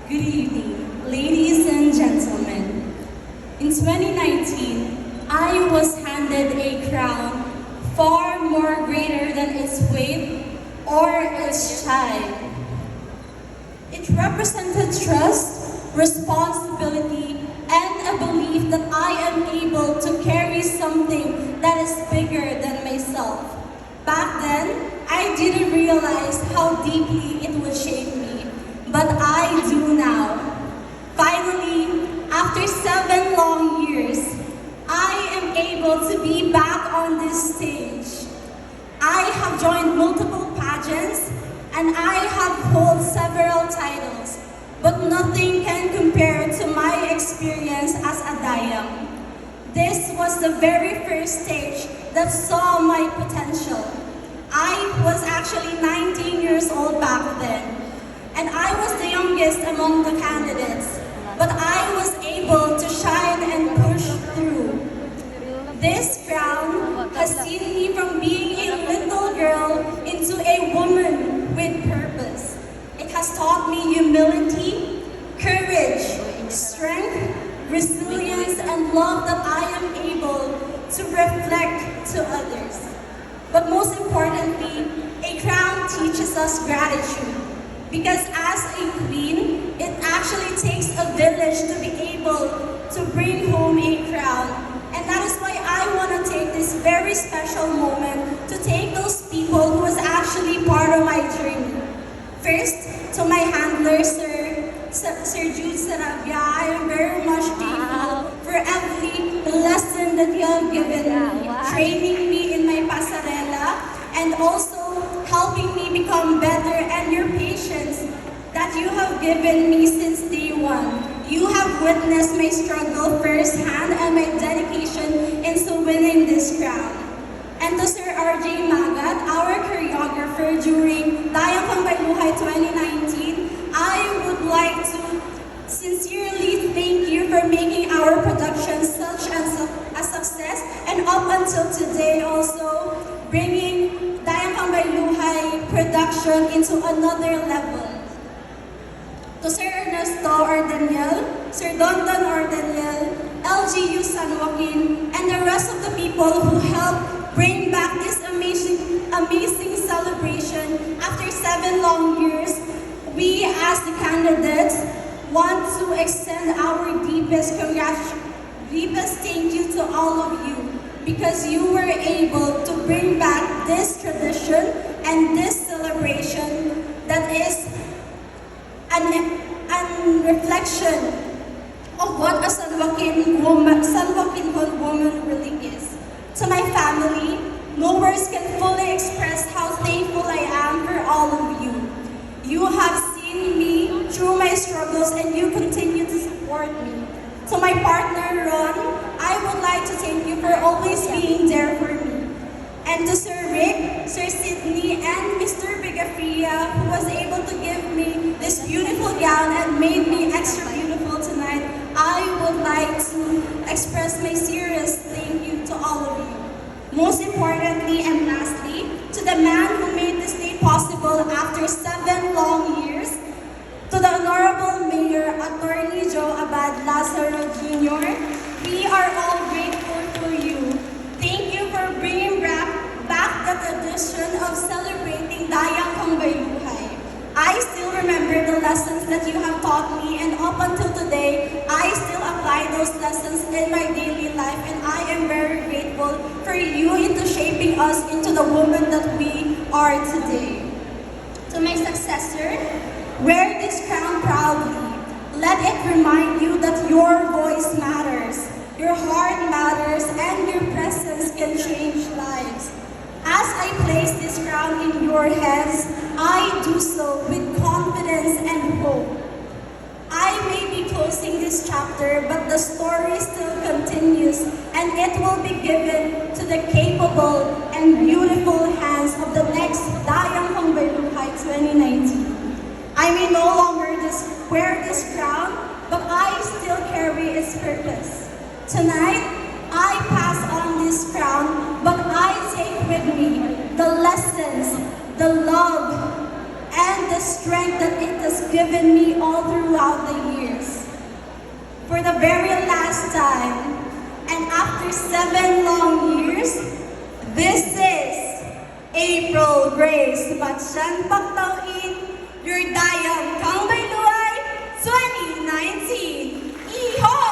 Good evening, ladies and gentlemen. In 2019, I was handed a crown far more greater than its weight or its shine. It represented trust, responsibility, and a belief that I am able to carry something that is bigger than myself. Back then, I didn't realize how deeply it would shape me, but I do now. Finally, after 7 long years, I am able to be back on this stage. I have joined multiple pageants and I have held several titles, but nothing can compare to my experience as a Dayang. This was the very first stage that saw my potential. I was actually 19 years old back then, and I was the youngest among the candidates, but I was able to shine and push through. This crown has seen me from being a little girl into a woman with purpose. It has taught me humility, courage, strength, resilience, and love that I am able to reflect to others. But most importantly, a crown teaches us gratitude. Because as a queen, it actually takes a village to be able to bring home a crown. And that is why I want to take this very special moment to thank those people who was actually part of my journey. First, to my handler, Sir Jude Sarabia, I am very much thankful for every lesson that you have given me, training me in my pasarela, and also helping me become better, and your patience that you have given me since day one. You have witnessed my struggle firsthand and my dedication into winning this crown. And to Sir RJ Magat, our choreographer during Dayang Pambayluhay 2019, I would like to sincerely thank you for making our production such a success, and up until today also bringing Dayang Pambayluhay production into another level. To Sir Ernesto Ordeniel, Sir Dondon Ordeniel, LGU San Joaquin, and the rest of the people who helped bring back this amazing celebration after 7 long years, we as the candidates want to extend our deepest thank you to all of you, because you were able to bring back this tradition and this celebration that is an reflection of what a San Joaquin woman really is. To my family, no words can fully express how thankful I am for all of you. You have seen me through my struggles and you continue to support me. To my partner, Ron, I would like to thank you for always being there for me. And to Sir Rick, Sir Sidney, and Mr. Bigafria, who was able to give me this beautiful gown and made me extra beautiful tonight, I would like to express my serious thank you to all of you. Most importantly and lastly, to the man who made this day possible after 7 long years, to the Honorable Mayor, Attorney Joe Abad Lazaro Jr., we are all grateful for you. Thank you for bringing back the tradition of celebrating Dayang Pambayluhay. I still remember the lessons that you have taught me, and up until today, I still apply those lessons in my daily life, and I am very grateful for you into shaping us into the woman that we are today. To my successor, wear this crown proudly. Let it remind you that your voice matters, your heart matters, and your presence can change lives. As I place this crown in your hands, I do so with confidence and hope. I may be closing this chapter, but the story still continues, and it will be given to the capable and beautiful hands of the next Dayang Pambayluhay 2019. I may no longer just wear this crown, but I still carry its purpose. Tonight, I pass on this crown, but I take with me the lessons, the love, and the strength that it has given me all throughout the years. For the very last time, and after 7 long years, this is April Grace Batsan Paktawin, your Dayang Kang Bailuay 2019. Iho!